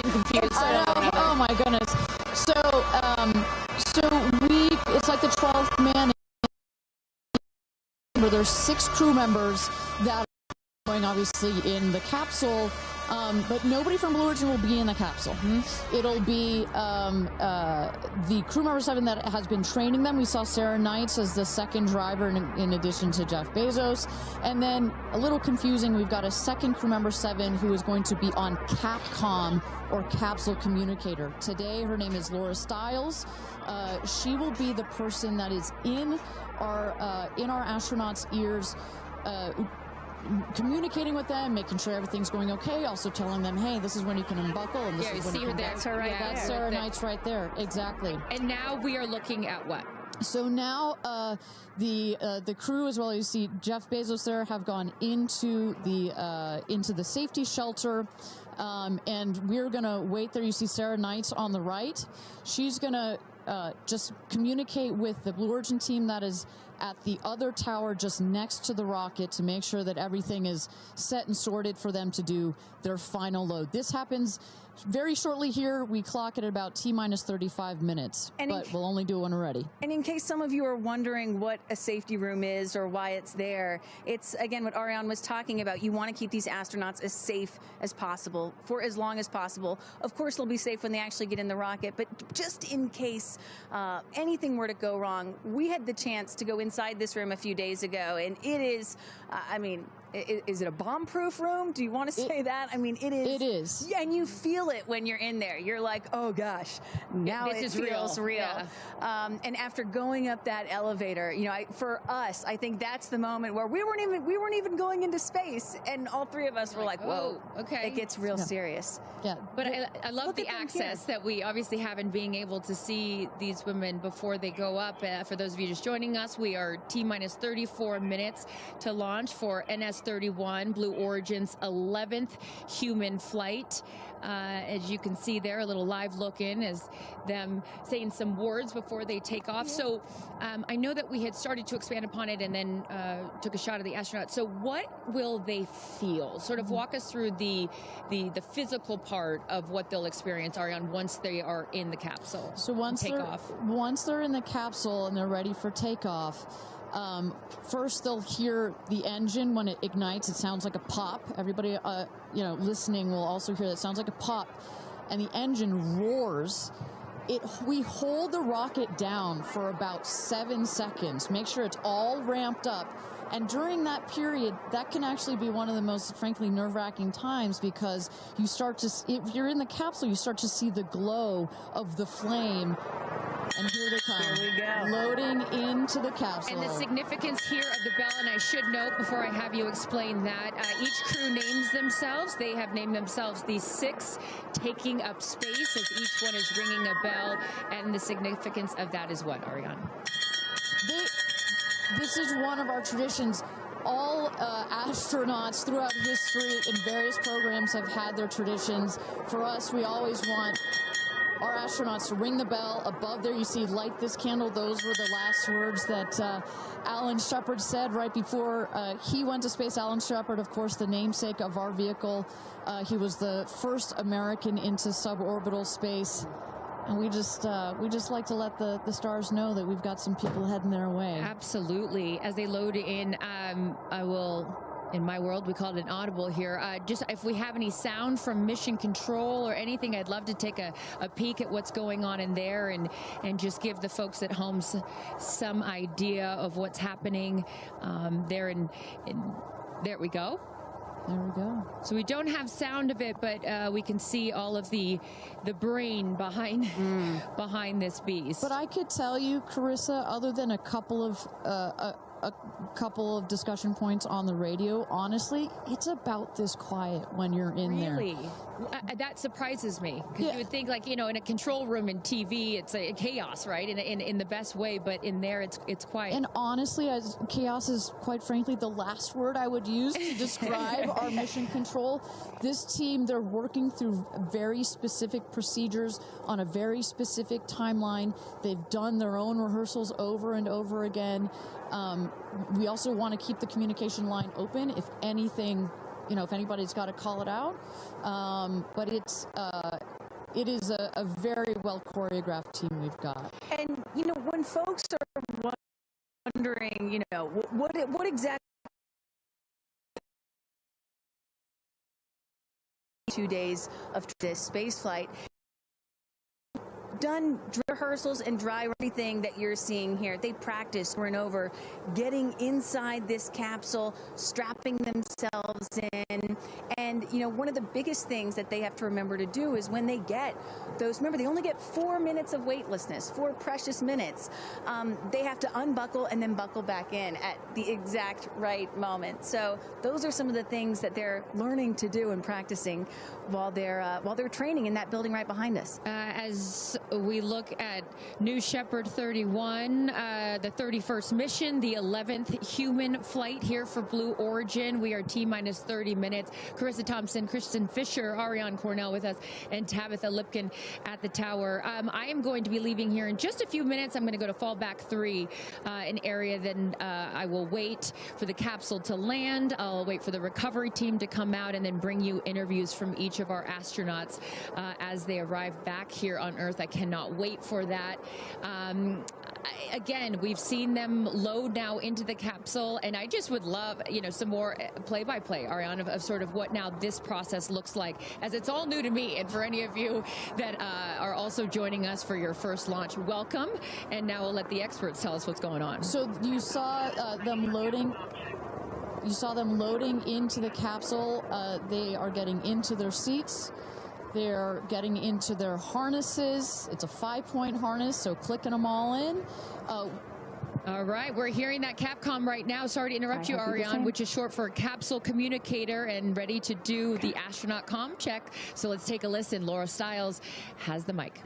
I'm confused. I know. Oh my goodness. It's like the 12th man. There's 6 crew members that are going obviously in the capsule, but nobody from Blue Origin will be in the capsule. It'll be the crew member 7 that has been training them. We saw Sarah Knights as the second driver in addition to Jeff Bezos. And then a little confusing, we've got a second crew member 7 who is going to be on Capcom or capsule communicator. Today her name is Laura Stiles. She will be the person that is in our astronauts' ears, communicating with them, making sure everything's going okay, also telling them, hey, this is when you can unbuckle, and this is when you can... That's her right there. That's Sarah Knights right there, exactly. And now we are looking at what? So now the crew, as well as you see Jeff Bezos there, have gone into the safety shelter, and we're gonna wait there. You see Sarah Knights on the right. She's gonna just communicate with the Blue Origin team that is at the other tower just next to the rocket to make sure that everything is set and sorted for them to do their final load. This happens very shortly here. We clock it at about T-minus 35 minutes, but we'll only do it when we're ready. And in case some of you are wondering what a safety room is or why it's there, it's, again, what Ariane was talking about. You want to keep these astronauts as safe as possible for as long as possible. Of course, they'll be safe when they actually get in the rocket, but just in case anything were to go wrong, we had the chance to go inside this room a few days ago, and it is, I mean, is it a bomb-proof room? Do you want to say that? I mean, it is. It is. Yeah, and you feel it when you're in there. You're like, oh gosh, now this it is feels real. Yeah. And after going up that elevator, you know, for us, I think that's the moment where we weren't even going into space, and all 3 of us were like, whoa, okay, it gets real serious. Yeah, but I love the access that we obviously have in being able to see these women before they go up. For those of you just joining us, we are T-minus 34 minutes to launch for NS-31, Blue Origin's 11th human flight. As you can see there, a little live look in as them saying some words before they take off. Yeah. So I know that we had started to expand upon it and then took a shot of the astronauts. So what will they feel? Sort of walk us through the physical part of what they'll experience, Ariane, once they are in the capsule. So once they're in the capsule and they're ready for takeoff, first they'll hear the engine when it ignites. It sounds like a pop. Everybody listening will also hear that. It sounds like a pop, and the engine roars. We hold the rocket down for about 7 seconds, make sure it's all ramped up. And during that period, that can actually be one of the most, frankly, nerve-wracking times, because you start to, if you're in the capsule, you start to see the glow of the flame. And here they come. Here we go. Loading into the capsule. And the significance here of the bell, and I should note before I have you explain that, each crew names themselves. They have named themselves the 6 taking up space, as each one is ringing a bell. And the significance of that is what, Ariane? This is one of our traditions. All astronauts throughout history in various programs have had their traditions. For us, we always want our astronauts to ring the bell. Above there, you see, light this candle. Those were the last words that Alan Shepard said right before he went to space. Alan Shepard, of course, the namesake of our vehicle. He was the first American into suborbital space. And we just like to let the stars know that we've got some people heading their way. Absolutely. As they load in, I will, in my world, we call it an audible here. Just if we have any sound from mission control or anything, I'd love to take a peek at what's going on in there and just give the folks at home some idea of what's happening there. There we go. There we go. So we don't have sound of it, but we can see all of the brain behind this beast. But I could tell you, Carissa, other than a couple of discussion points on the radio, honestly, it's about this quiet when you're in there. Really? That surprises me, because you would think, like, in a control room in TV, it's a chaos, right? In the best way, but in there, it's quiet. And honestly, chaos is, quite frankly, the last word I would use to describe our mission control. This team, they're working through very specific procedures on a very specific timeline. They've done their own rehearsals over and over again. We also want to keep the communication line open if anything, if anybody's got to call it out. But it is a very well choreographed team we've got. And, you know, when folks are wondering, you know, what exactly 2 days of this space flight, done rehearsals and dry everything that you're seeing here. They practice over and over getting inside this capsule, strapping themselves in. And, you know, one of the biggest things that they have to remember to do is when they get those, remember, they only get 4 minutes of weightlessness, 4 precious minutes. They have to unbuckle and then buckle back in at the exact right moment. So those are some of the things that they're learning to do and practicing while they're training in that building right behind us. As we look at New Shepard 31, the 31st mission, the 11th human flight here for Blue Origin. We are T-minus 30 minutes. Carissa Thompson, Kristen Fisher, Ariane Cornell with us, and Tabitha Lipkin at the tower. I am going to be leaving here in just a few minutes. I'm going to go to fallback 3, an area. Then I will wait for the capsule to land. I'll wait for the recovery team to come out and then bring you interviews from each of our astronauts as they arrive back here on Earth. I cannot wait for that. Again, we've seen them load now into the capsule, and I just would love, you know, some more play-by-play, Ariane, of sort of what now this process looks like, as it's all new to me. And for any of you that are also joining us for your first launch, welcome. And now we'll let the experts tell us what's going on. So you saw them loading. You saw them loading into the capsule. They are getting into their seats. They're getting into their harnesses. It's a 5-point harness, so clicking them all in. All right, we're hearing that Capcom right now. Sorry to interrupt you, Ariane, which is short for capsule communicator, and ready to do the astronaut comm check. So let's take a listen. Laura Stiles has the mic.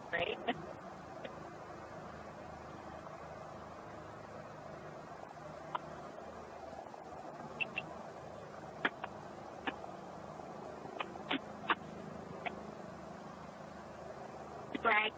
Great. Right.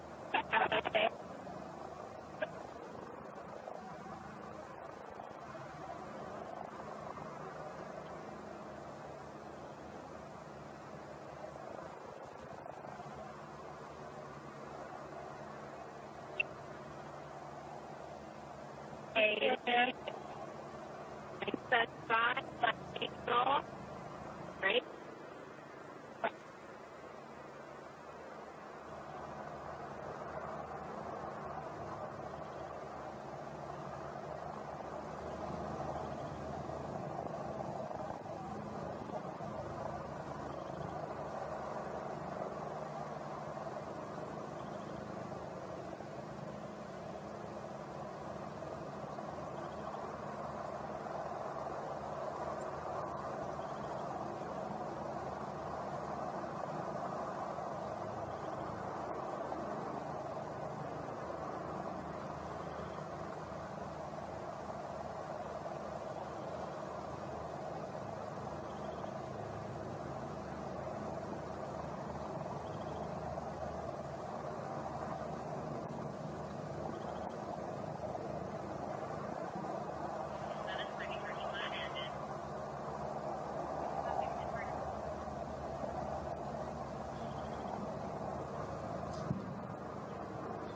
Right.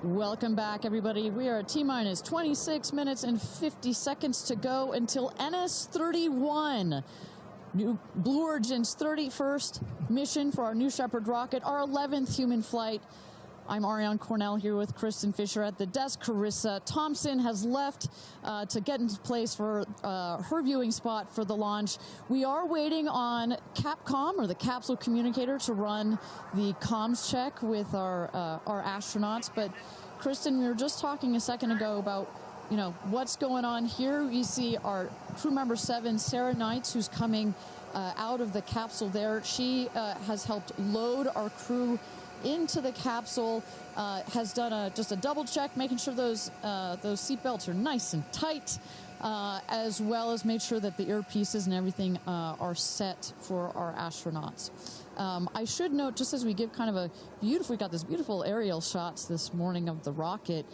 Welcome back, everybody. We are at T-minus 26 minutes and 50 seconds to go until NS-31. Blue Origin's 31st mission for our New Shepard rocket, our 11th human flight. I'm Ariane Cornell here with Kristen Fisher at the desk. Carissa Thompson has left to get into place for her viewing spot for the launch. We are waiting on Capcom, or the capsule communicator, to run the comms check with our astronauts. But Kristen, we were just talking a second ago about what's going on here. You see our crew member 7, Sarah Knights, who's coming out of the capsule there. She has helped load our crew into the capsule, has done just a double check, making sure those seatbelts are nice and tight, as well as made sure that the earpieces and everything are set for our astronauts. I should note, just as we give kind of we got this beautiful aerial shots this morning of the rocket.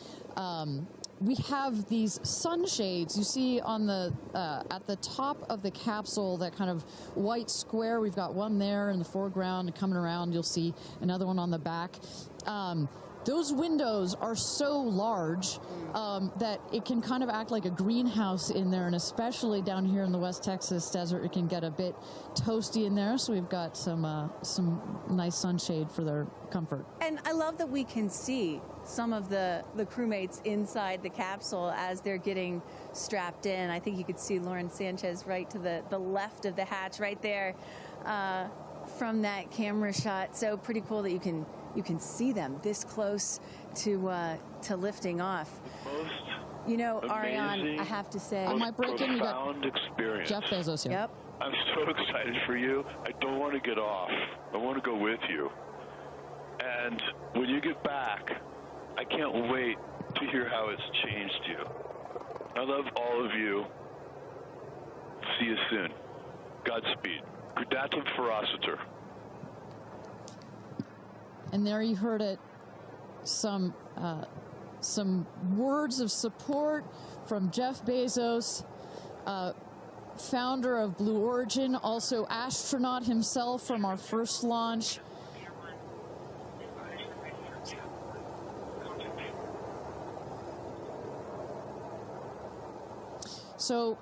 We have these sunshades you see on at the top of the capsule, that kind of white square. We've got one there in the foreground, and coming around you'll see another one on the back. Those windows are so large that it can kind of act like a greenhouse in there, and especially down here in the West Texas desert, it can get a bit toasty in there. So we've got some nice sunshade for their comfort. And I love that we can see some of the crewmates inside the capsule as they're getting strapped in. I think you could see Lauren Sanchez right to the left of the hatch right there from that camera shot. So pretty cool that you can see them this close to lifting off. Ariane, I have to say, I might break in. You got experience. Jeff Bezos here. Yep. I'm so excited for you. I don't want to get off. I want to go with you. And when you get back, I can't wait to hear how it's changed you. I love all of you. See you soon. Godspeed. Gradatum ferociter. And there you heard it. Some words of support from Jeff Bezos, founder of Blue Origin, also astronaut himself from our first launch. So,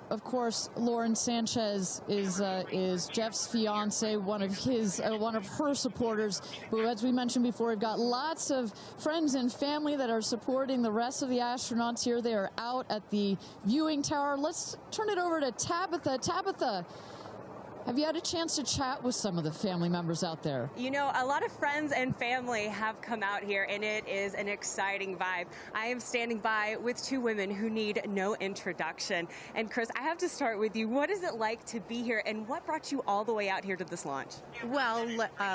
of course, Lauren Sanchez is Jeff's fiance, one of her supporters. But as we mentioned before, we've got lots of friends and family that are supporting the rest of the astronauts here. They are out at the viewing tower. Let's turn it over to Tabitha. Tabitha, have you had a chance to chat with some of the family members out there? A lot of friends and family have come out here, and it is an exciting vibe. I am standing by with two women who need no introduction. And Chris, I have to start with you. What is it like to be here, and what brought you all the way out here to this launch? Well,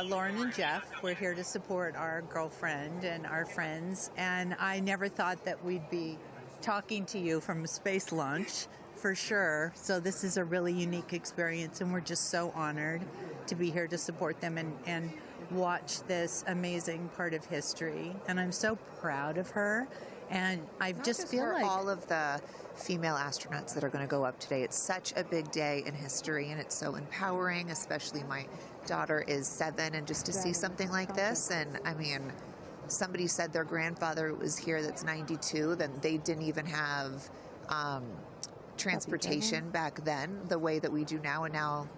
Lauren and Jeff, we're here to support our girlfriend and our friends, and I never thought that we'd be talking to you from a space launch. For sure. So this is a really unique experience, and we're just so honored to be here to support them and watch this amazing part of history. And I'm so proud of her. And I just feel like all of the female astronauts that are going to go up today. It's such a big day in history, and it's so empowering, especially my daughter is 7, and just to see something like this. And I mean, somebody said their grandfather was here that's 92, then they didn't even have transportation back then the way that we do now, and now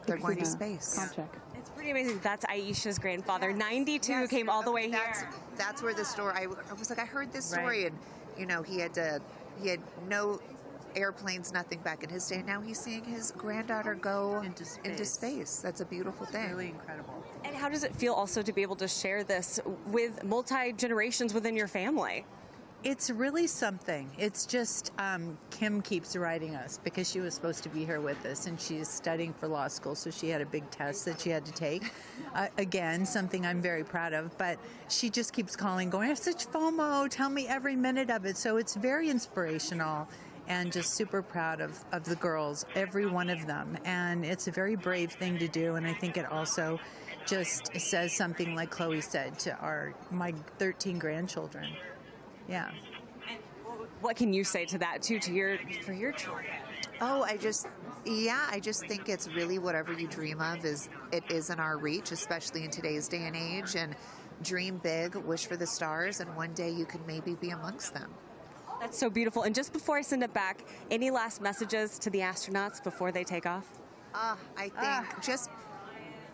they're going to space. It's pretty amazing. That's Aisha's grandfather. 92 came all the way here. That's where the story. I was like, I heard this story, and he had no airplanes, nothing back in his day. Now he's seeing his granddaughter go into space. That's a beautiful thing. Really incredible. And how does it feel also to be able to share this with multi-generations within your family? It's really something. It's just Kim keeps writing us because she was supposed to be here with us, and she's studying for law school, so she had a big test that she had to take. Again, something I'm very proud of, but she just keeps calling, going, I have such FOMO, tell me every minute of it. So it's very inspirational, and just super proud of the girls, every one of them. And it's a very brave thing to do, and I think it also just says something, like Chloe said, to my 13 grandchildren. Yeah. And what can you say to that too, for your children? Oh, I just think it's really whatever you dream of is in our reach, especially in today's day and age. And dream big, wish for the stars, and one day you can maybe be amongst them. That's so beautiful. And just before I send it back, any last messages to the astronauts before they take off? I think just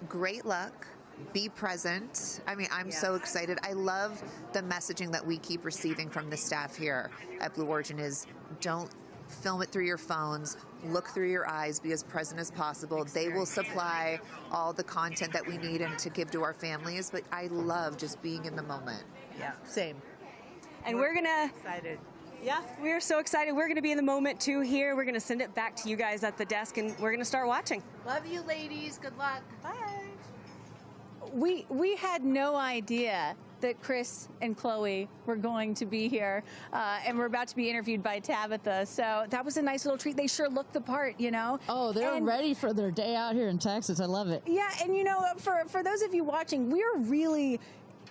great luck. be present. I mean, I'm so excited. I love the messaging that we keep receiving from the staff here at Blue Origin is don't film it through your phones, look through your eyes, be as present as possible. They will supply all the content that we need and to give to our families, but I love just being in the moment. Yeah, same. And we're gonna Excited. Yeah, we're so excited. We're going to be in the moment too here. We're going to send it back to you guys at the desk and we're going to start watching. Love you, ladies. Good luck. Bye. We had no idea that Chris and Chloe were going to be here, and we're about to be interviewed by Tabitha. So that was a nice little treat. They sure looked the part, you know. Oh, they're ready for their day out here in Texas. I love it. Yeah, and you know, for those of you watching, we're really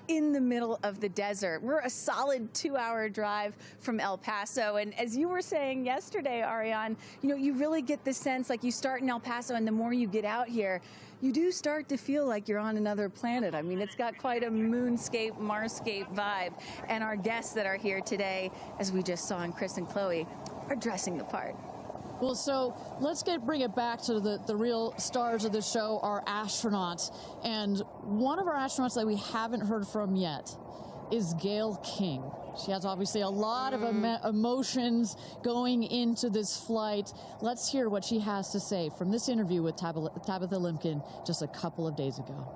in the middle of the desert. We're a solid 2-hour drive from El Paso. And as you were saying yesterday, Ariane, you know, you really get the sense like you start in El Paso and the more you get out here, you do start to feel like you're on another planet. I mean, it's got quite a moonscape, Marscape vibe. And our guests that are here today, as we just saw in Chris and Chloe, are dressing the part. Well, so let's bring it back to the real stars of the show, our astronauts. And one of our astronauts that we haven't heard from yet is Gail King. She has obviously a lot of emotions going into this flight. Let's hear what she has to say from this interview with Tabitha Limkin just a couple of days ago.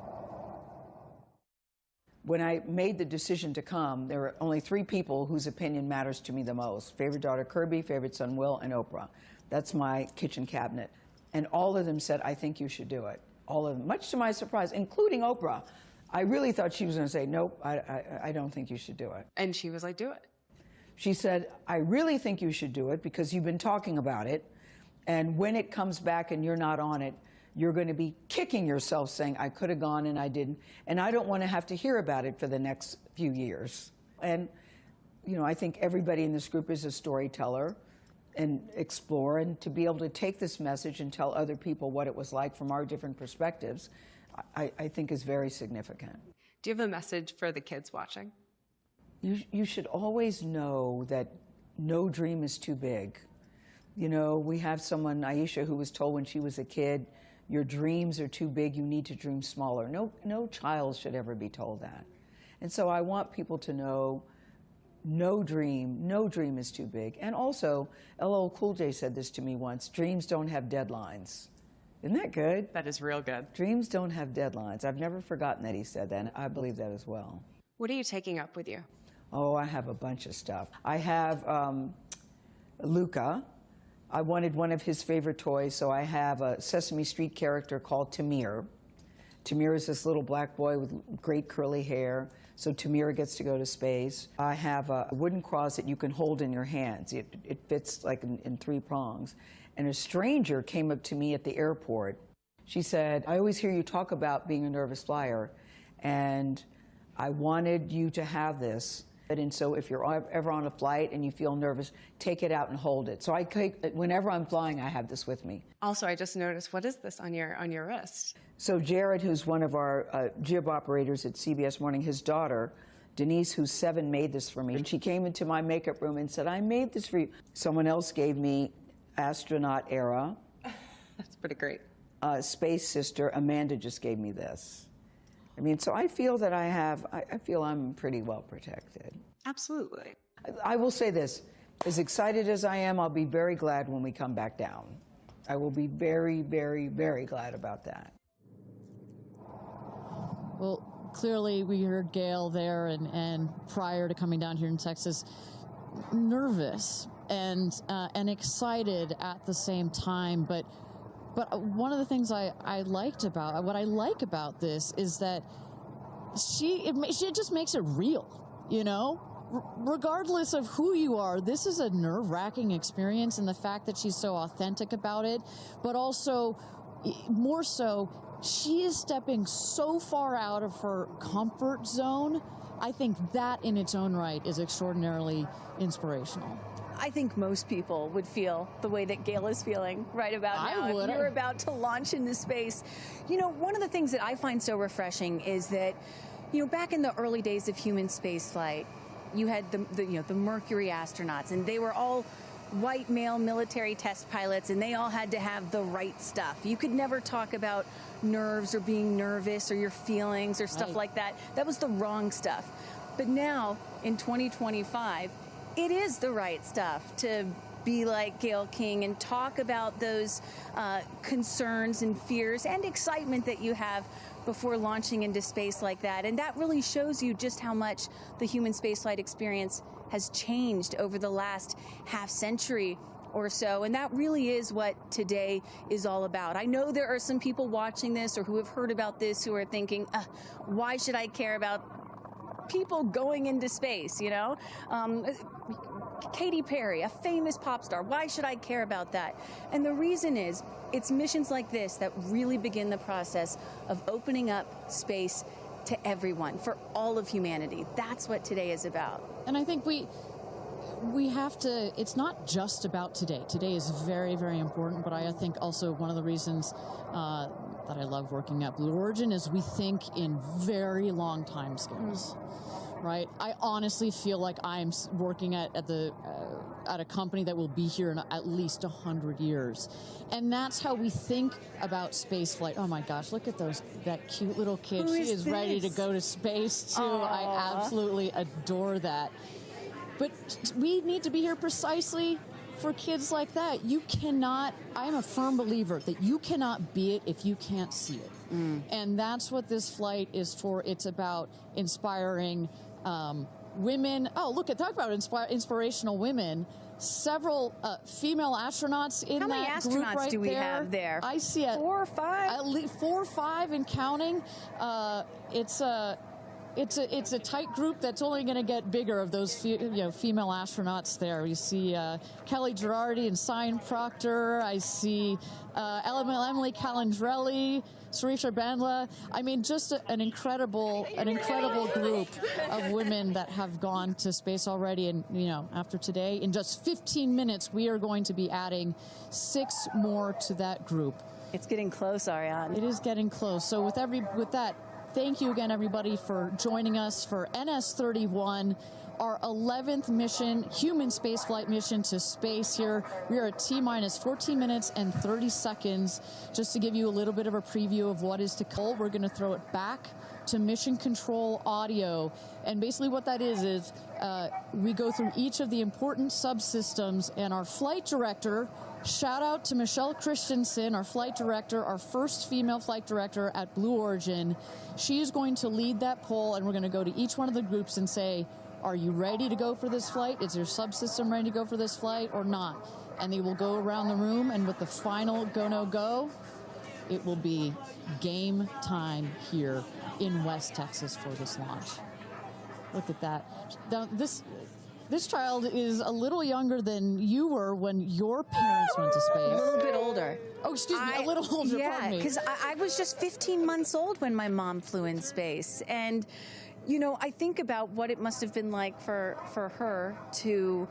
When I made the decision to come, there were only 3 people whose opinion matters to me the most. Favorite daughter Kirby, favorite son Will, and Oprah. That's my kitchen cabinet. And all of them said, I think you should do it. All of them, much to my surprise, including Oprah. I really thought she was going to say, nope, I don't think you should do it. And she was like, do it. She said, I really think you should do it because you've been talking about it. And when it comes back and you're not on it, you're going to be kicking yourself saying, I could have gone and I didn't. And I don't want to have to hear about it for the next few years. And, you know, I think everybody in this group is a storyteller and explore, and to be able to take this message and tell other people what it was like from our different perspectives, I think is very significant. Do you have a message for the kids watching? You should always know that no dream is too big. You know, we have someone, Aisha, who was told when she was a kid, your dreams are too big, you need to dream smaller. No child should ever be told that. And so I want people to know no dream is too big. And also, LL Cool J said this to me once, dreams don't have deadlines. Isn't that good? That is real good. Dreams don't have deadlines. I've never forgotten that he said that, and I believe that as well. What are you taking up with you? Oh, I have a bunch of stuff. I have Luca. I wanted one of his favorite toys, so I have a Sesame Street character called Tamir. Tamir is this little black boy with great curly hair, so Tamir gets to go to space. I have a wooden cross that you can hold in your hands. It fits like in 3 prongs. And a stranger came up to me at the airport. She said, I always hear you talk about being a nervous flyer, and I wanted you to have this. And so if you're ever on a flight and you feel nervous, take it out and hold it. So whenever I'm flying, I have this with me. Also, I just noticed, what is this on your wrist? So Jared, who's one of our jib operators at CBS Morning, his daughter, Denise, who's 7, made this for me. And she came into my makeup room and said, I made this for you. Someone else gave me astronaut era. That's pretty great. Space sister, Amanda just gave me this. I mean, so I feel that I feel I'm pretty well protected. Absolutely. I will say this, as excited as I am, I'll be very glad when we come back down. I will be very, very, very glad about that. Well, clearly we heard Gail there and prior to coming down here in Texas, nervous and excited at the same time, but one of the things I like about this is that she just makes it real, you know? Regardless of who you are, this is a nerve-wracking experience, and the fact that she's so authentic about it, but also, more so, she is stepping so far out of her comfort zone. I think that in its own right is extraordinarily inspirational. I think most people would feel the way that Gail is feeling right about now. I would. If you're about to launch into space. You know, one of the things that I find so refreshing is that, you know, back in the early days of human spaceflight, you had the Mercury astronauts, and they were all white male military test pilots, and they all had to have the right stuff. You could never talk about nerves or being nervous or your feelings or stuff like that. That was the wrong stuff. But now, in 2025, it is the right stuff to be like Gayle King and talk about those concerns and fears and excitement that you have before launching into space like that. And that really shows you just how much the human spaceflight experience has changed over the last half century or so. And that really is what today is all about. I know there are some people watching this or who have heard about this who are thinking, why should I care about people going into space, you know? Katy Perry, a famous pop star. Why should I care about that? And the reason is, it's missions like this that really begin the process of opening up space to everyone, for all of humanity. That's what today is about. And I think we have to, it's not just about today. Today is very, very important, but I think also one of the reasons that I love working at Blue Origin is we think in very long time scales. Right? I honestly feel like I'm working at a company that will be here in at least 100 years. And that's how we think about space flight. Oh my gosh, look at that cute little kid. She is ready to go to space too. Aww. I absolutely adore that. But we need to be here precisely for kids like that. You cannot, I'm a firm believer that you cannot be it if you can't see it. And that's what this flight is for. It's about inspiring women. Oh, look, talk about inspirational women. Several female astronauts in that group right there. How many astronauts do we have there? I see 4 or 5. At least 4 or 5 and counting. It's a tight group that's only going to get bigger of those female astronauts there. You see Kelly Girardi and Cyan Proctor. I see Emily Calandrelli, Sarisha Bandla. I mean, just an incredible group of women that have gone to space already. And after today, in just 15 minutes, we are going to be adding 6 more to that group. It's getting close, Ariane. It is getting close. So with that. Thank you again, everybody, for joining us for NS-31, our 11th mission, human spaceflight mission to space here. We are at T-minus 14 minutes and 30 seconds. Just to give you a little bit of a preview of what is to come, we're going to throw it back to mission control audio. And basically what that is we go through each of the important subsystems, and our flight director, shout out to Michelle Christensen, our flight director, our first female flight director at Blue Origin. She is going to lead that poll, and we're going to go to each one of the groups and say, are you ready to go for this flight? Is your subsystem ready to go for this flight or not? And they will go around the room, and with the final go, no, go, it will be game time here in West Texas for this launch. Look at that. Now, this child is a little younger than you were when your parents went to space. A little bit older. Oh, excuse me, a little older, pardon me. Yeah, because I was just 15 months old when my mom flew in space. And, I think about what it must have been like for her to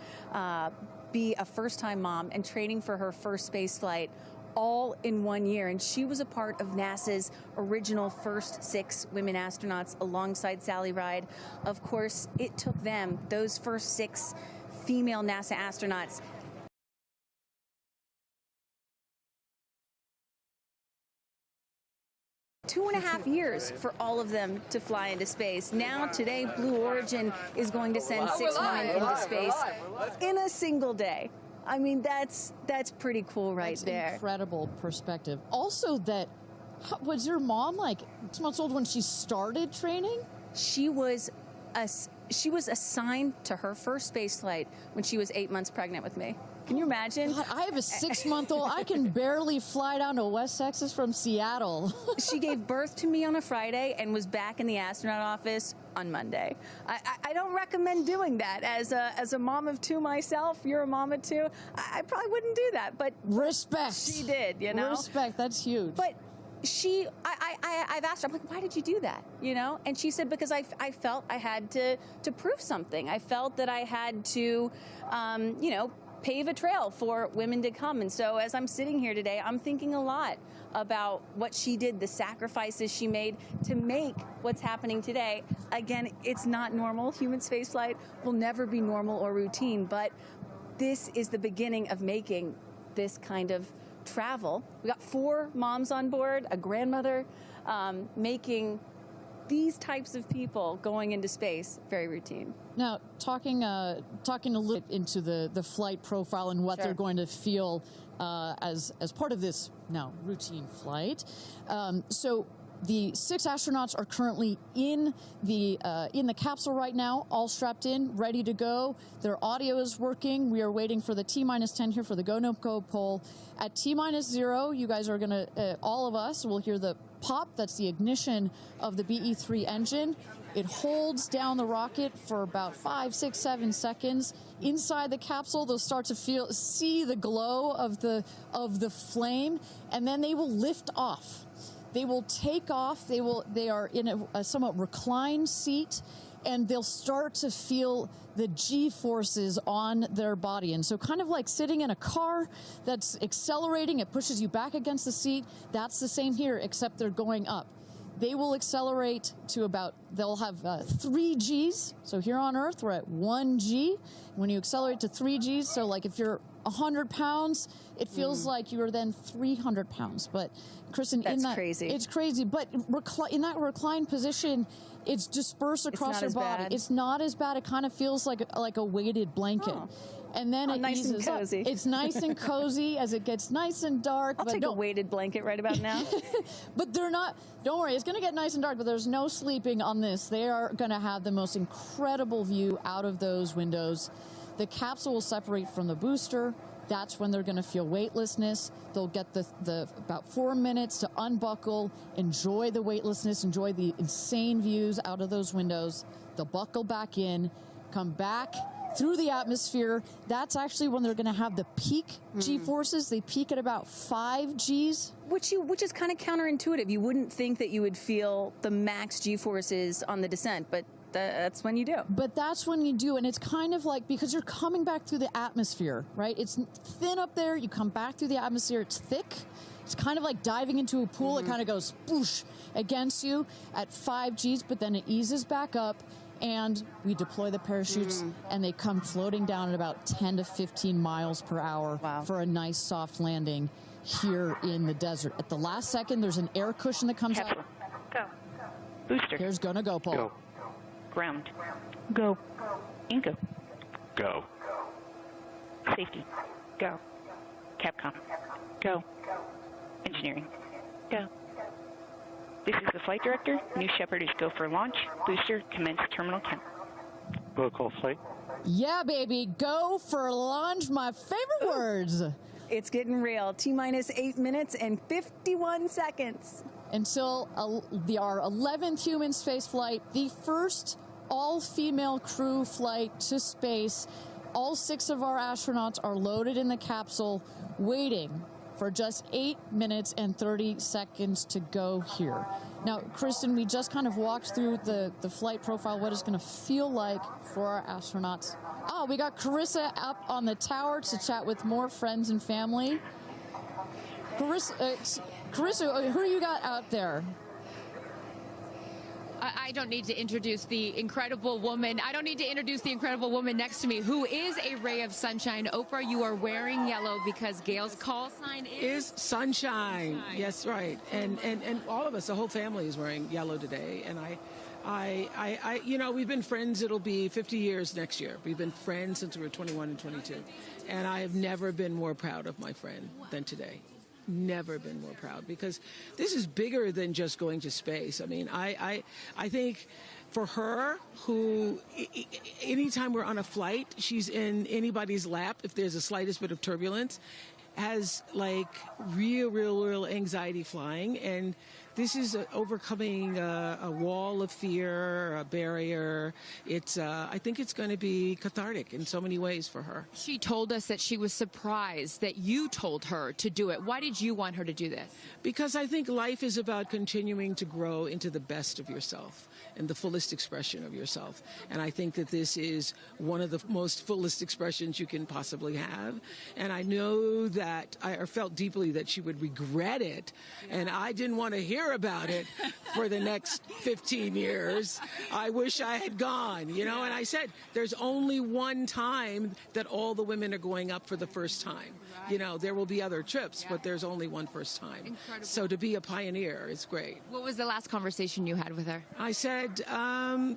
be a first-time mom and training for her first space flight all in 1 year. And she was a part of NASA's original first 6 women astronauts alongside Sally Ride. Of course, it took them, those first 6 female NASA astronauts, 2.5 years for all of them to fly into space. Now, today, Blue Origin is going to send 6 women into space in a single day. I mean, that's pretty cool there. Incredible perspective. Also, was your mom like 6 months old when she started training? She was assigned to her first space flight when she was 8 months pregnant with me. Can you imagine? God, I have a 6-month-old. I can barely fly down to West Texas from Seattle. She gave birth to me on a Friday and was back in the astronaut office on Monday. I don't recommend doing that. As a mom of 2 myself, you're a mom of 2, I probably wouldn't do that. But respect. She did, Respect, that's huge. But I've asked her, I'm like, why did you do that? And she said, because I felt I had to prove something. I felt that I had to, pave a trail for women to come. And so as I'm sitting here today, I'm thinking a lot about what she did, the sacrifices she made to make what's happening today. Again, it's not normal. Human spaceflight will never be normal or routine, but this is the beginning of making this kind of travel. We got 4 moms on board, a grandmother, making these types of people going into space very routine. Now, talking a little bit into the flight profile and what they're going to feel as part of this now routine flight. So the 6 astronauts are currently in the capsule right now, all strapped in, ready to go. Their audio is working. We are waiting for the T-10 here for the go no go poll. At T-0, you guys are going to, all of us will hear the pop. That's the ignition of the BE-3 engine. It holds down the rocket for about 5, 6, 7 seconds. Inside the capsule, they'll start to see the glow of the flame, and then they will lift off. They will take off. They are in a somewhat reclined seat, and they'll start to feel the G-forces on their body. And so kind of like sitting in a car that's accelerating, it pushes you back against the seat. That's the same here, except they're going up. They will accelerate to they'll have 3 Gs. So here on Earth, we're at 1 G. When you accelerate to 3 Gs, so like if you're 100 pounds, it feels like you are then 300 pounds. But Kristen, crazy. It's crazy. But in that reclined position, it's dispersed across your body. Bad. It's not as bad. It kind of feels like a weighted blanket. Oh. And then it nice eases and cozy. up. It's nice and cozy as it gets nice and dark. I'll take a weighted blanket right about now. But they're not, don't worry, it's going to get nice and dark, but there's no sleeping on this. They are going to have the most incredible view out of those windows. The capsule will separate from the booster. That's when they're going to feel weightlessness. They'll get the about 4 minutes to unbuckle, enjoy the weightlessness, enjoy the insane views out of those windows. They'll buckle back in, come back through the atmosphere. That's actually when they're going to have the peak G-forces. They peak at about 5 Gs. Which is kind of counterintuitive. You wouldn't think that you would feel the max G-forces on the descent, but that's when you do. But that's when you do, and it's kind of like, because you're coming back through the atmosphere, right? It's thin up there, you come back through the atmosphere, it's thick. It's kind of like diving into a pool. It kind of goes spoosh against you at 5 Gs, but then it eases back up, and we deploy the parachutes, and they come floating down at about 10 to 15 miles per hour for a nice soft landing here in the desert. At the last second, there's an air cushion that comes out. Go. Booster. Here's gonna go, Paul. Go. Ground. Go. Inco. Go. Safety. Go. Capcom. Go. Engineering. Go. This is the flight director. New Shepard is go for launch. Booster, commence terminal 10. Protocol flight. Yeah, baby. Go for launch. My favorite words. It's getting real. T-minus 8 minutes and 51 seconds. Until our 11th human space flight, the first all-female crew flight to space. All 6 of our astronauts are loaded in the capsule, waiting for just 8 minutes and 30 seconds to go here. Now, Kristen, we just kind of walked through the flight profile, what it's going to feel like for our astronauts. Oh, we got Carissa up on the tower to chat with more friends and family. Carissa, who you got out there? I don't need to introduce the incredible woman. I don't need to introduce the incredible woman next to me, who is a ray of sunshine. Oprah, you are wearing yellow because Gail's call sign is sunshine. Yes, right. And all of us, the whole family is wearing yellow today. And I you know, we've been friends. It'll be 50 years next year. We've been friends since we were 21 and 22. And I have never been more proud of my friend than today. Never been more proud, because this is bigger than just going to space. I mean, I think for her, who anytime we're on a flight, she's in anybody's lap if there's the slightest bit of turbulence, has like real anxiety flying. And this is overcoming a wall of fear, a barrier. It's I think it's going to be cathartic in so many ways for her. She told us that she was surprised that you told her to do it. Why did you want her to do this? Because I think life is about continuing to grow into the best of yourself and the fullest expression of yourself. And I think that this is one of the most fullest expressions you can possibly have. And I know that that I felt deeply that she would regret it, and I didn't want to hear about it for the next 15 years. I wish I had gone, and I said, there's only one time that all the women are going up for the first time. There will be other trips, but there's only one first time. Incredible. So to be a pioneer is great. What was the last conversation you had with her? I said,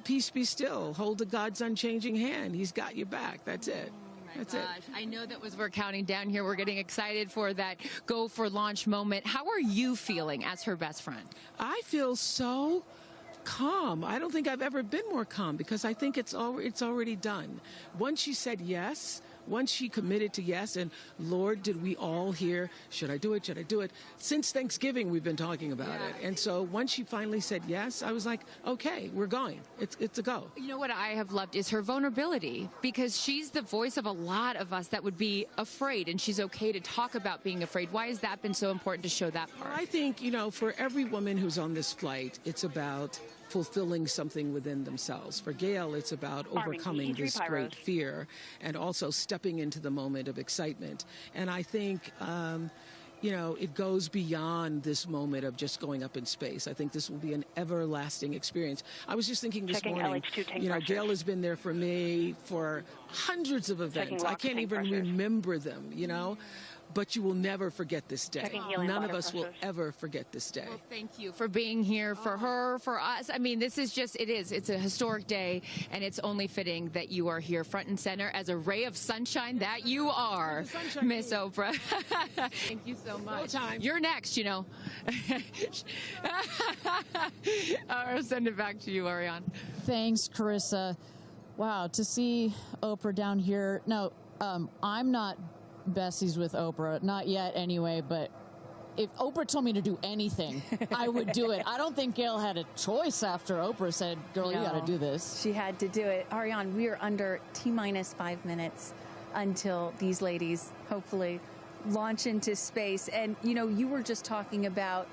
peace be still. Hold the God's unchanging hand. He's got your back. That's it. That's it. I know that we're counting down here. We're getting excited for that go for launch moment. How are you feeling as her best friend? I feel so calm. I don't think I've ever been more calm because I think it's already done. Once she said yes, once she committed to yes, and Lord, did we all hear, should I do it, should I do it? Since Thanksgiving, we've been talking about it. And so once she finally said yes, I was like, okay, we're going. It's a go. You know what I have loved is her vulnerability, because she's the voice of a lot of us that would be afraid, and she's okay to talk about being afraid. Why has that been so important to show that part? I think, for every woman who's on this flight, it's about fulfilling something within themselves. For Gail, it's about overcoming this great fear and also stepping into the moment of excitement. And I think, it goes beyond this moment of just going up in space. I think this will be an everlasting experience. I was just thinking this morning, Gail has been there for me for hundreds of events. I can't even remember them, But you will never forget this day. None of us will ever forget this day. Well, thank you for being here, for her, for us. I mean, this is just, it's a historic day, and it's only fitting that you are here front and center as a ray of sunshine that you are, Miss Oprah. Thank you so much. No time. You're next, I'll send it back to you, Ariane. Thanks, Carissa. Wow, to see Oprah down here. No, I'm not besties with Oprah, not yet anyway, but if Oprah told me to do anything, I would do it. I don't think Gail had a choice after Oprah said, girl, you got to do this. She had to do it. Ariane, we are under T-minus 5 minutes until these ladies hopefully launch into space. And, you were just talking about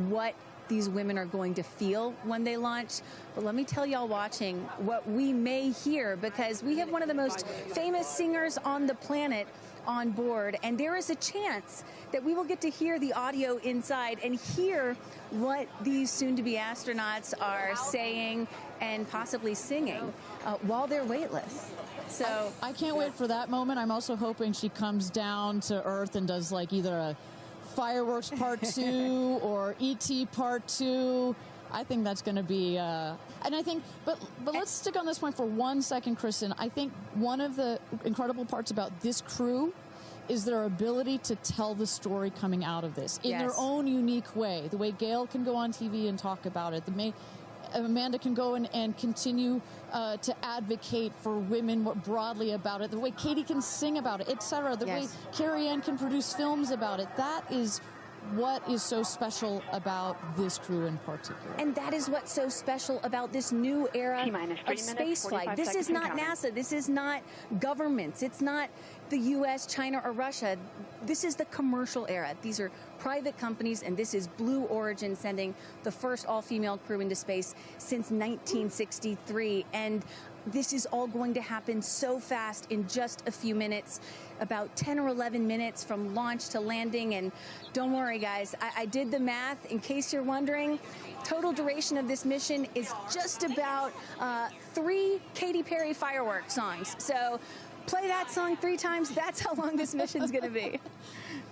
what these women are going to feel when they launch. But let me tell y'all watching what we may hear, because we have one of the most famous singers on the planet on board, and there is a chance that we will get to hear the audio inside and hear what these soon-to-be astronauts are saying and possibly singing while they're weightless. So I can't wait for that moment. I'm also hoping she comes down to Earth and does like either a Fireworks Part 2 or E.T. Part 2. I think that's going to be, and I think, but let's stick on this point for 1 second, Kristen. I think one of the incredible parts about this crew is their ability to tell the story coming out of this in their own unique way. The way Gail can go on TV and talk about it. Amanda can go and continue to advocate for women more broadly about it. The way Katie can sing about it, etc. The way Carrie Ann can produce films about it. That is what is so special about this crew in particular. And that is what's so special about this new era of spaceflight. This is not NASA. This is not governments. It's not the U.S., China, or Russia. This is the commercial era. These are private companies, and this is Blue Origin sending the first all-female crew into space since 1963. And this is all going to happen so fast in just a few minutes, about 10 or 11 minutes from launch to landing. And don't worry, guys, I did the math. In case you're wondering, total duration of this mission is just about 3 Katy Perry fireworks songs. So play that song 3 times. That's how long this mission's going to be.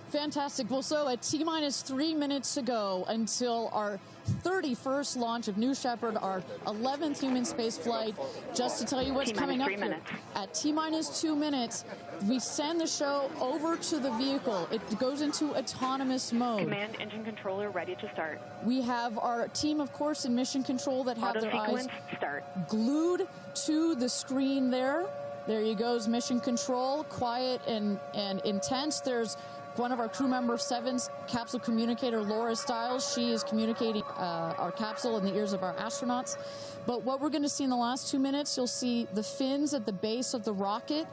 Fantastic. Well, so at T-minus 3 minutes to go until our 31st launch of New Shepard, our 11th human space flight. Just to tell you what's coming up here. At T-minus 2 minutes, we send the show over to the vehicle. It goes into autonomous mode. Command engine controller ready to start. We have our team, of course, in mission control that have their eyes glued to the screen there. There you goes, mission control, quiet and intense. There's one of our crew member 7's capsule communicator, Laura Stiles. She is communicating our capsule in the ears of our astronauts. But what we're going to see in the last 2 minutes, you'll see the fins at the base of the rocket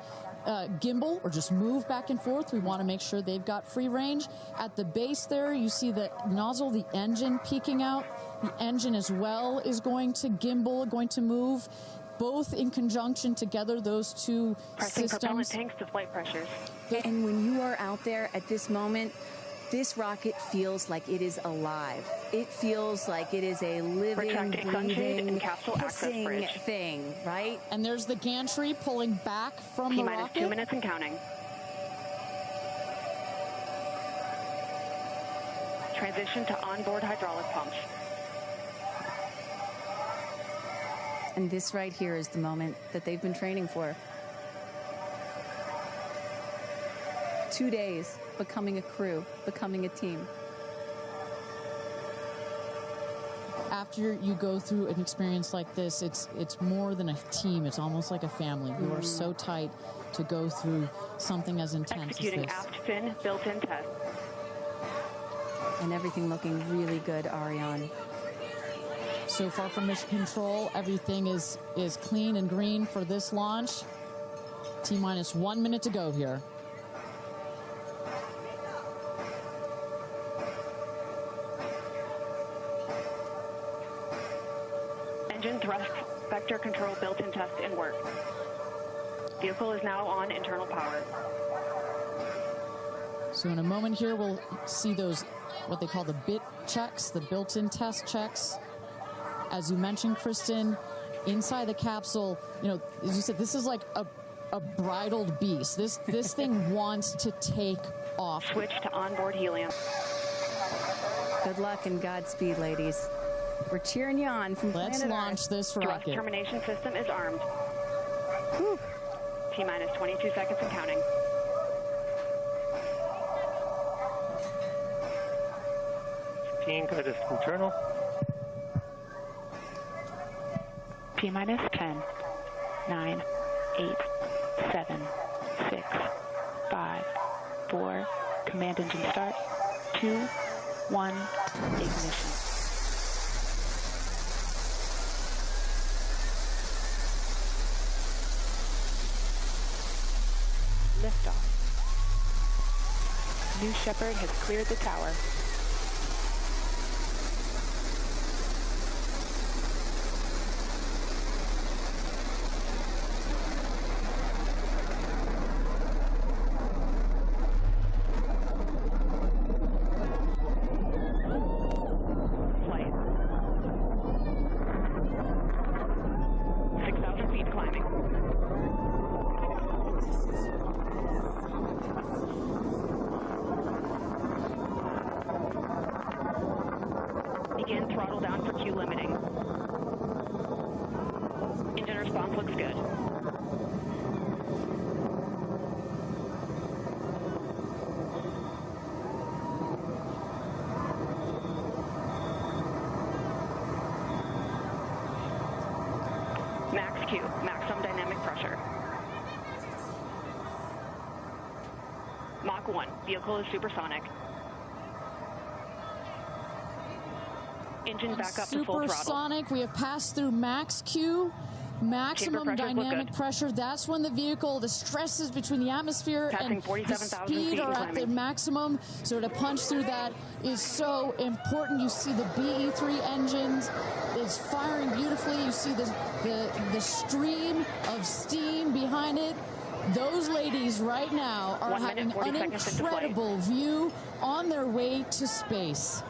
gimbal or just move back and forth. We want to make sure they've got free range. At the base there, you see the nozzle, the engine peeking out. The engine as well is going to gimbal, going to move. both in conjunction together, those two Pressing propellant systems. tanks to flight pressures. And when you are out there at this moment, this rocket feels like it is alive. It feels like it is a living, Retracting sunshade breathing, and capsule access hissing bridge. thing, right? And there's the gantry pulling back from the T-minus rocket. 2 minutes and counting. Transition to onboard hydraulic pumps. And this right here is the moment that they've been training for. 2 days, becoming a crew, becoming a team. After you go through an experience like this, it's more than a team. It's almost like a family. You are so tight to go through something as intense Executing as this. aft fin built-in test. And everything looking really good, Ariane. So far from mission control, everything is clean and green for this launch. T-minus 1 minute to go here. Engine thrust vector control built-in test in work. Vehicle is now on internal power. So in a moment here, we'll see those, what they call the bit checks, the built-in test checks. As you mentioned, Kristen, inside the capsule, you know, as you said, this is like a bridled beast. This thing wants to take off. Switch to onboard helium. Good luck and Godspeed, ladies. We're cheering you on from Let's planet launch Earth. this Thrust rocket. termination system is armed. T-minus 22 seconds and counting. Guidance internal. T-minus 10, 9, 8, 7, 6, 5, 4, command engine start, 2, 1, ignition. Liftoff. New Shepard has cleared the tower. Flight. 6,000 feet climbing. Begin throttle down for Q limiting. Engine response looks good. Max Q, maximum dynamic pressure. Mach 1, vehicle is supersonic. Engine back up to full throttle. Supersonic, we have passed through max Q, maximum pressures look dynamic good. pressure. That's when the vehicle, the stresses between the atmosphere Passing and the 47,000 speed feet are and at the climbing. maximum. So to punch through that is so important. You see the BE3 engines is firing beautifully. You see the stream of steam behind it. Those ladies right now are 1 minute, having 40 an seconds into flight. incredible view on their way to space.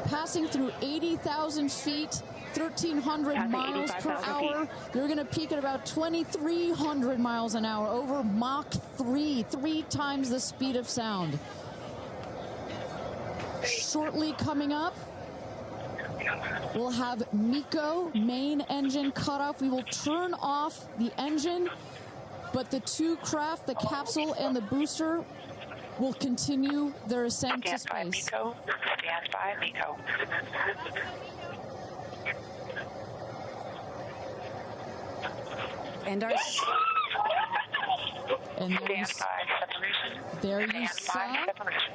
Passing through 80,000 feet, 1,300 Passing miles per 85,000 hour. You're going to peak at about 2,300 miles an hour over Mach 3, 3 times the speed of sound. Shortly coming up, we'll have MECO, main engine cutoff. We will turn off the engine, but the two craft, the capsule and the booster, will continue their ascent to Stand by, space. MECO. Stand by, MECO. And our And there you, Stand by, separation. there you Stand saw by, separation.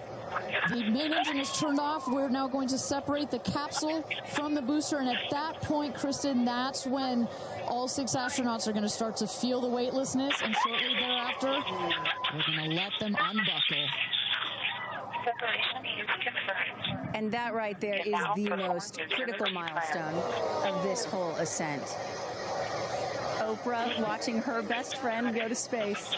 the main engine is turned off. We're now going to separate the capsule from the booster. And at that point, Kristen, that's when all 6 astronauts are going to start to feel the weightlessness. And shortly thereafter, we're going to let them unbuckle. Separation is confirmed. And that right there is the most critical milestone of this whole ascent. Oprah watching her best friend go to space.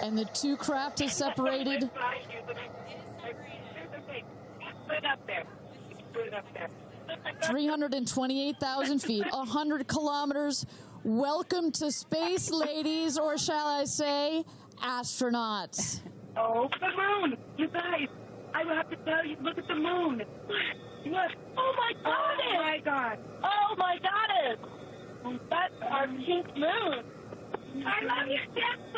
And the two craft is separated. 328,000 feet, 100 kilometers. Welcome to space, ladies, or shall I say, astronauts. Oh, the moon! You guys, I will have to tell you, look at the moon. Look. Oh, my God! Oh, my God! Oh, my God! That's our pink moon. I love you, Jackson!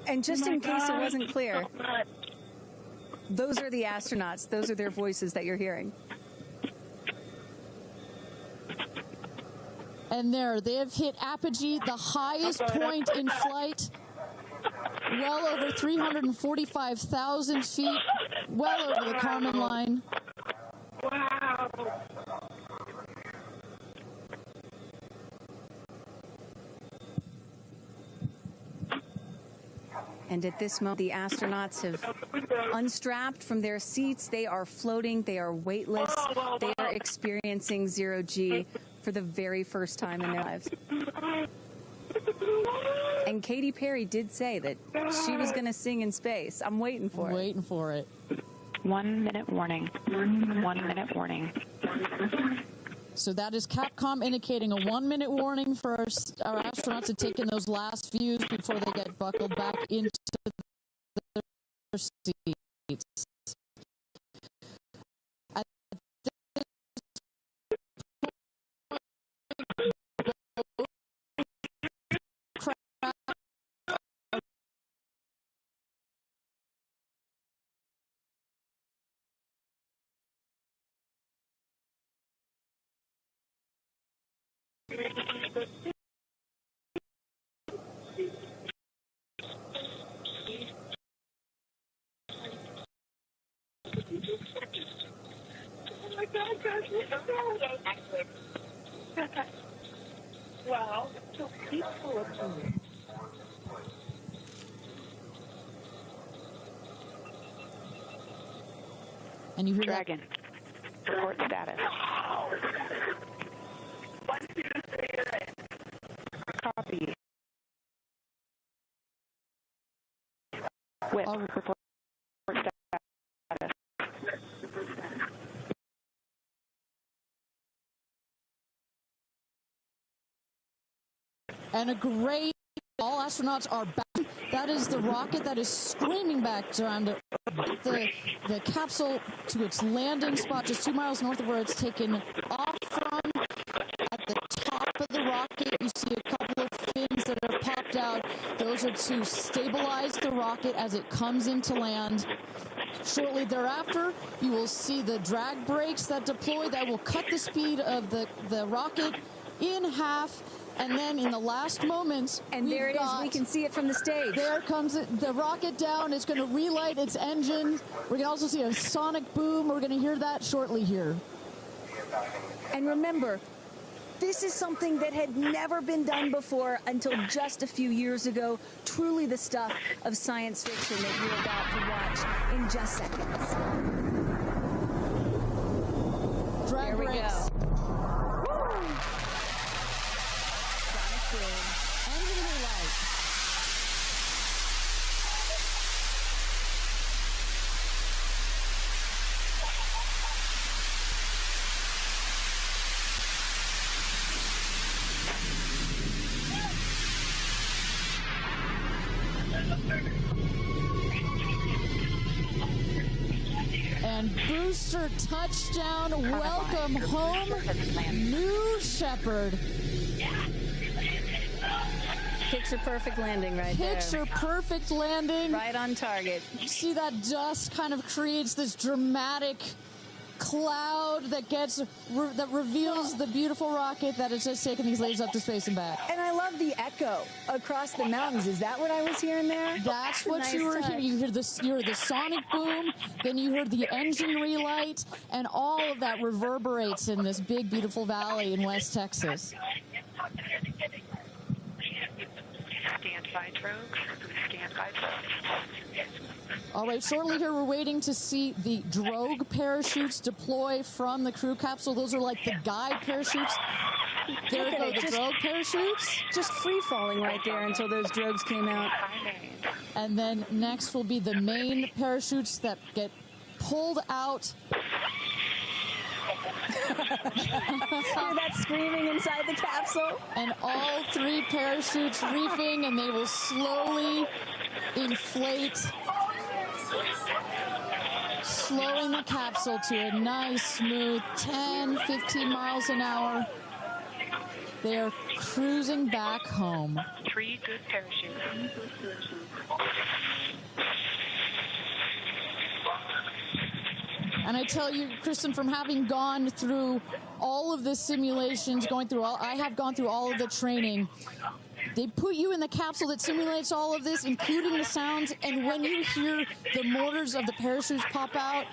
And just in case it wasn't clear, those are the astronauts. Those are their voices that you're hearing. And there, they have hit apogee, the highest point in flight, well over 345,000 feet, well over the Kármán line. Wow. And at this moment, the astronauts have unstrapped from their seats. They are floating. They are weightless. They are experiencing zero-G for the very first time in their lives. And Katy Perry did say that she was going to sing in space. I'm waiting for it. Waiting for it. 1 minute warning. 1 minute warning. So that is Capcom indicating a 1 minute warning for our astronauts to take in those last views before they get buckled back into their seats. At Wow, so peaceful up here. And you hear Dragon. Report status. Copy. Whip. Report status. And a great, all astronauts are back. That is the rocket that is screaming back around the capsule to its landing spot just 2 miles north of where it's taken off from. At the top of the rocket, you see a couple of fins that have popped out. Those are to stabilize the rocket as it comes into land. Shortly thereafter, you will see the drag brakes that deploy that will cut the speed of the rocket in half. And then in the last moments, and there it is. We can see it from the stage. There comes the rocket down. It's going to relight its engine. We're going to also see a sonic boom. We're going to hear that shortly here. And remember, this is something that had never been done before until just a few years ago. Truly the stuff of science fiction that you're about to watch in just seconds. Drag there we brakes. go. Engine relight. And booster touchdown. Welcome home, New Shepard. Picture perfect landing right there. Picture perfect landing. Right on target. You see that dust kind of creates this dramatic cloud that reveals the beautiful rocket that has just taken these ladies up to space and back. And I love the echo across the mountains. Is that what I was hearing there? That's what you were hearing. You heard the sonic boom, then you heard the engine relight, and all of that reverberates in this big, beautiful valley in West Texas. Stand by, drogues. Stand by, drogues. All right, shortly here, we're waiting to see the drogue parachutes deploy from the crew capsule. Those are like the guide parachutes. There go the drogue parachutes. Just free-falling right there until those drogues came out. And then next will be the main parachutes that get pulled out. Hear that screaming inside the capsule? And all 3 parachutes reefing, and they will slowly inflate, slowing the capsule to a nice, smooth 10, 15 miles an hour. They are cruising back home. 3 good parachutes. And I tell you, Kristen, from having gone through all of the simulations, I have gone through all of the training. They put you in the capsule that simulates all of this, including the sounds, and when you hear the motors of the parachutes pop out,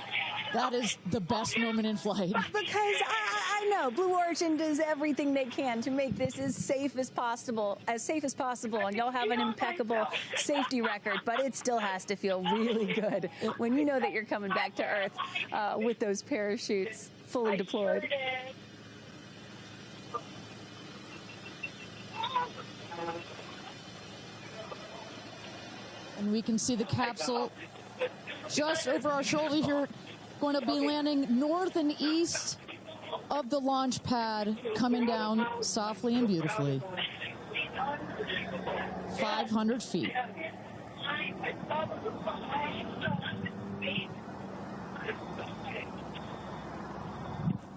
that is the best moment in flight. Because I know Blue Origin does everything they can to make this as safe as possible, and y'all have an impeccable safety record, but it still has to feel really good when you know that you're coming back to Earth with those parachutes fully deployed. And we can see the capsule just over our shoulder here, going to be landing north and east of the launch pad, coming down softly and beautifully. 500 feet.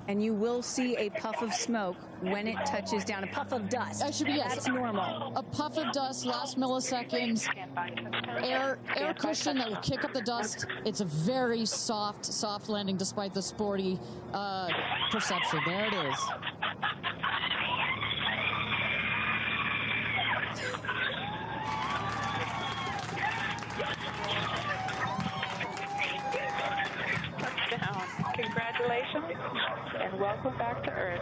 And you will see a puff of smoke when it touches down, a puff of dust. That's normal. A puff of dust, last milliseconds, air cushion that will kick up the dust. It's a very soft landing despite the sporty perception. There it is. Touchdown. Congratulations and welcome back to Earth.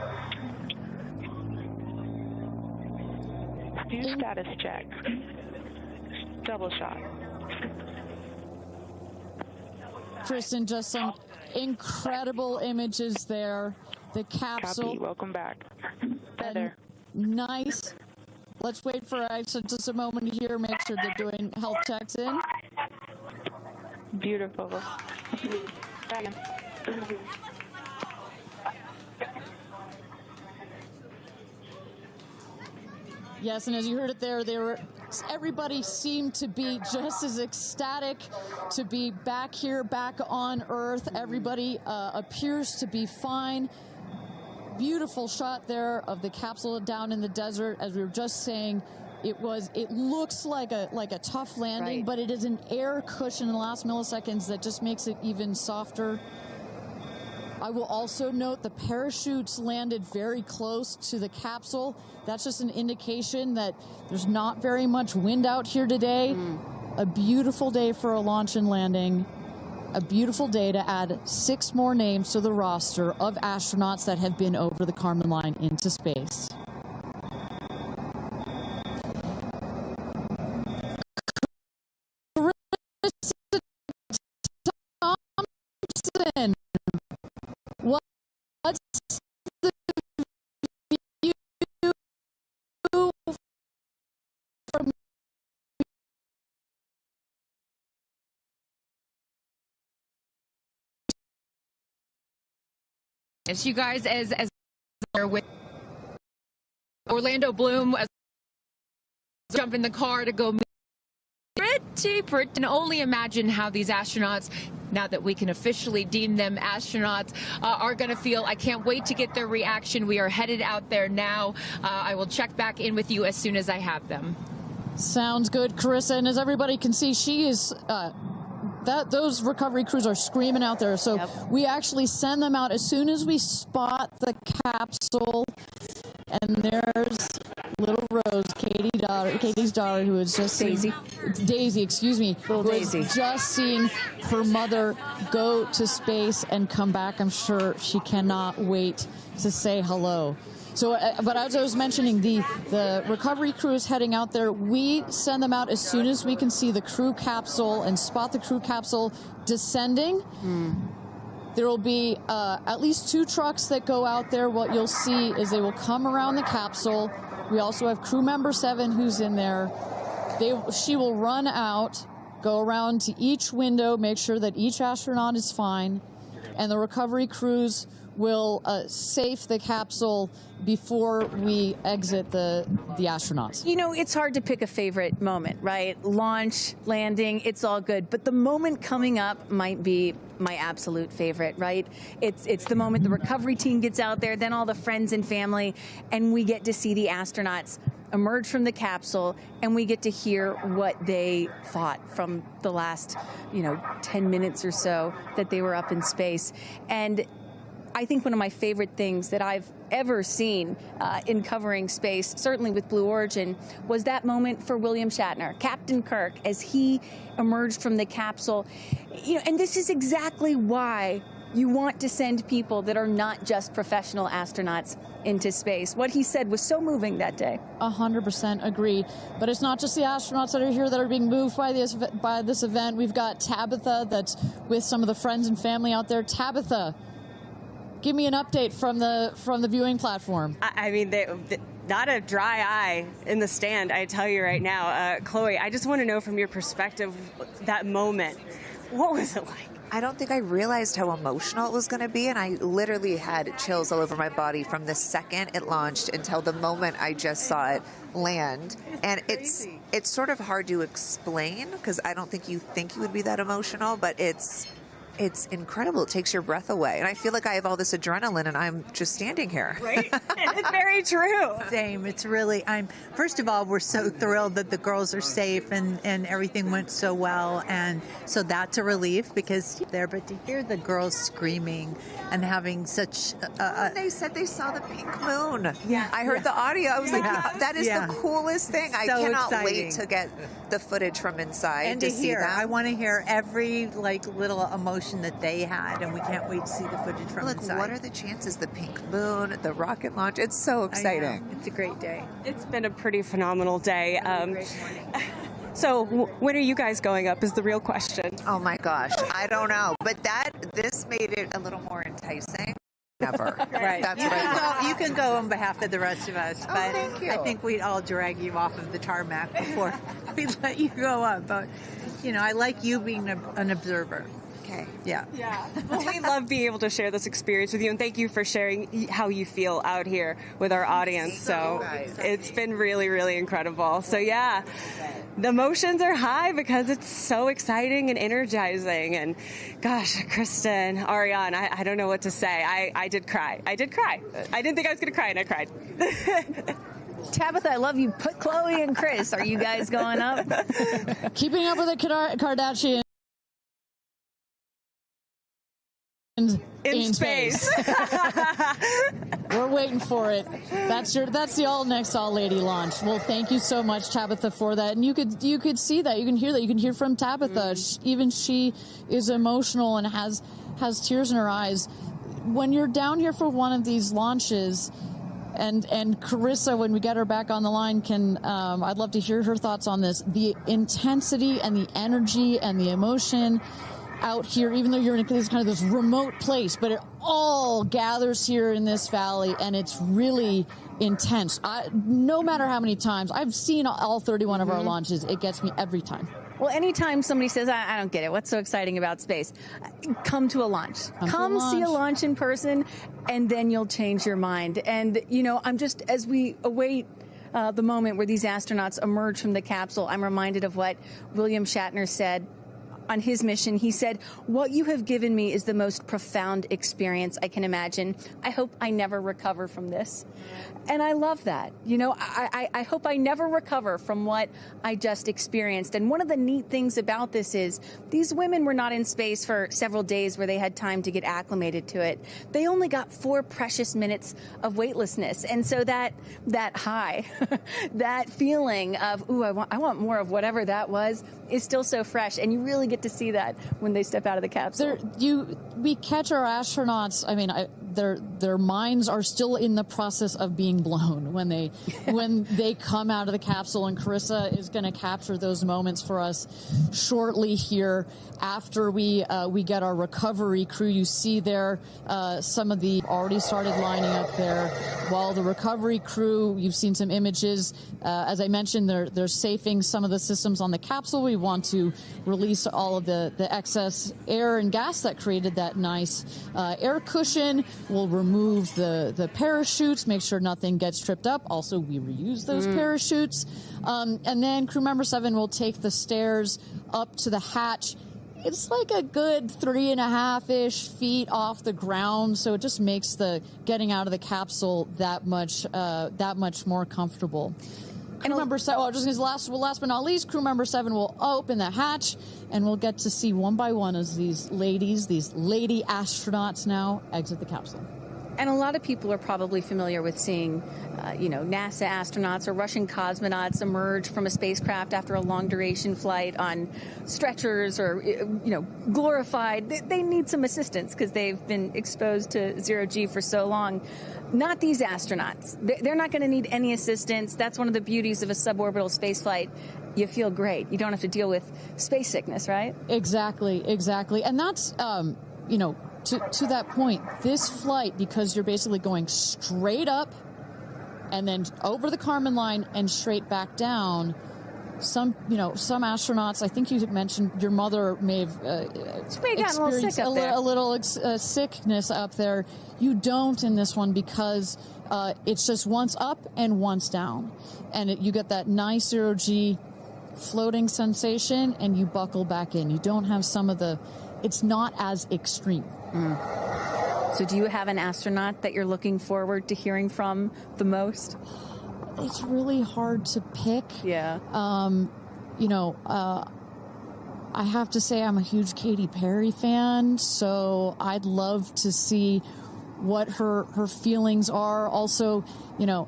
Do status check. Double shot. Kristen, just some incredible images there. The capsule. Copy. Welcome back. Feather. Nice. Let's wait for just a moment here. Make sure they're doing health checks in. Beautiful. Yes, and as you heard it there, everybody seemed to be just as ecstatic to be back here, back on Earth. Everybody appears to be fine. Beautiful shot there of the capsule down in the desert. As we were just saying, it looks like a tough landing, right, but it is an air cushion in the last milliseconds that just makes it even softer. I will also note the parachutes landed very close to the capsule. That's just an indication that there's not very much wind out here today. A beautiful day for a launch and landing. A beautiful day to add 6 more names to the roster of astronauts that have been over the Kármán line into space. Thompson. What's the view from As you guys, as with Orlando Bloom, jump in the car to go meet. Pretty, and only imagine how these astronauts, now that we can officially deem them astronauts, are going to feel. I can't wait to get their reaction. We are headed out there now. I will check back in with you as soon as I have them. Sounds good, Carissa. And as everybody can see, she is those recovery crews are screaming out there. So we actually send them out as soon as we spot the capsule. And there's little Rose, Katie's daughter, who is just Daisy, excuse me, who is just seeing her mother go to space and come back. I'm sure she cannot wait to say hello. So, but as I was mentioning, the recovery crew is heading out there. We send them out as soon as we can see the crew capsule and spot the crew capsule descending. There will be at least 2 trucks that go out there. What you'll see is they will come around the capsule. We also have crew member 7 who's in there. She will run out, go around to each window, make sure that each astronaut is fine, and the recovery crews will safe the capsule before we exit the astronauts. You know, it's hard to pick a favorite moment, right? Launch, landing, it's all good. But the moment coming up might be my absolute favorite, right? It's the moment the recovery team gets out there, then all the friends and family, and we get to see the astronauts emerge from the capsule, and we get to hear what they thought from the last, 10 minutes or so that they were up in space. And I think one of my favorite things that I've ever seen in covering space, certainly with Blue Origin, was that moment for William Shatner, Captain Kirk, as he emerged from the capsule. And this is exactly why you want to send people that are not just professional astronauts into space. What he said was so moving that day. 100% agree. But it's not just the astronauts that are here that are being moved by this event. We've got Tabitha that's with some of the friends and family out there. Tabitha, give me an update from the viewing platform. I mean, not a dry eye in the stand, I tell you right now. Chloe, I just want to know from your perspective, that moment, what was it like? I don't think I realized how emotional it was going to be, and I literally had chills all over my body from the second it launched until the moment I just saw it land. And it's sort of hard to explain, because I don't think you would be that emotional, but it's incredible. It takes your breath away. And I feel like I have all this adrenaline and I'm just standing here. Right? It's very true. Same. It's really, first of all, we're so thrilled that the girls are safe and everything went so well. And so that's a relief because but to hear the girls screaming and having such they said they saw the pink moon. Yeah. I heard the audio. I was like, that is the coolest thing. I cannot wait to get the footage from inside and to see that. I want to hear every little emotion that they had, and we can't wait to see the footage from inside. What are the chances? The pink moon, the rocket launch. It's so exciting. It's a great day. It's been a pretty phenomenal day. So when are you guys going up is the real question. Oh my gosh, I don't know. But this made it a little more enticing. Never. Right. That's what I love. You can go on behalf of the rest of us, but thank you. I think we'd all drag you off of the tarmac before we let you go up. But, I like you being an observer. Okay. Yeah. Well, we love being able to share this experience with you, and thank you for sharing how you feel out here with our audience. So it's been really, really incredible. So yeah, the emotions are high because it's so exciting and energizing. And gosh, Kristen, Ariane, I don't know what to say. I did cry. I didn't think I was going to cry, and I cried. Tabitha, I love you. Put Chloe and Chris. Are you guys going up? Keeping up with the Kardashians. In space. We're waiting for it. That's the all next all lady launch. Well, thank you so much, Tabitha, for that. And you could see that, you can hear that, you can hear from Tabitha. Even she is emotional and has tears in her eyes. When you're down here for one of these launches, and Carissa, when we get her back on the line, I'd love to hear her thoughts on this. The intensity and the energy and the emotion out here, even though you're in this remote place, but it all gathers here in this valley, and it's really intense. No matter how many times I've seen all 31 of our launches, it gets me every time. Well, anytime somebody says, I don't get it, what's so exciting about space? Come to a launch. Come see a launch in person, and then you'll change your mind. And, I'm just, as we await the moment where these astronauts emerge from the capsule, I'm reminded of what William Shatner said on his mission. He said, "What you have given me is the most profound experience I can imagine. I hope I never recover from this." And I love that. You know, I hope I never recover from what I just experienced. And one of the neat things about this is these women were not in space for several days where they had time to get acclimated to it. They only got 4 precious minutes of weightlessness. And so that high, that feeling of, ooh, I want more of whatever that was, is still so fresh. And you really get to see that when they step out of the capsule. We catch our astronauts. I mean, their minds are still in the process of being blown when they come out of the capsule, and Carissa is going to capture those moments for us shortly here after we get our recovery crew. You see there some of the already started lining up there, while the recovery crew, you've seen some images. As I mentioned, they're safing some of the systems on the capsule. We want to release all of the excess air and gas that created that nice air cushion. We'll remove the parachutes, make sure nothing gets tripped up. Also, we reuse those parachutes. And then crew member 7 will take the stairs up to the hatch. It's like a good 3.5-ish feet off the ground, so it just makes the getting out of the capsule that much more comfortable. Crew member 7, last but not least, crew member 7 will open the hatch, and we'll get to see one by one as these lady astronauts now exit the capsule. And a lot of people are probably familiar with seeing, NASA astronauts or Russian cosmonauts emerge from a spacecraft after a long-duration flight on stretchers or, glorified. They need some assistance because they've been exposed to zero-G for so long. Not these astronauts. They're not going to need any assistance. That's one of the beauties of a suborbital spaceflight. You feel great. You don't have to deal with space sickness, right? Exactly. And that's, to that point, this flight, because you're basically going straight up and then over the Kármán line and straight back down. Some astronauts, I think you mentioned your mother may have experienced a little sickness up there. You don't in this one because it's just once up and once down. And you get that nice zero-G floating sensation and you buckle back in. You don't have it's not as extreme. So do you have an astronaut that you're looking forward to hearing from the most? It's really hard to pick. Yeah. I have to say I'm a huge Katy Perry fan, so I'd love to see what her feelings are. Also,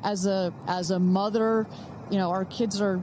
as a mother, our kids are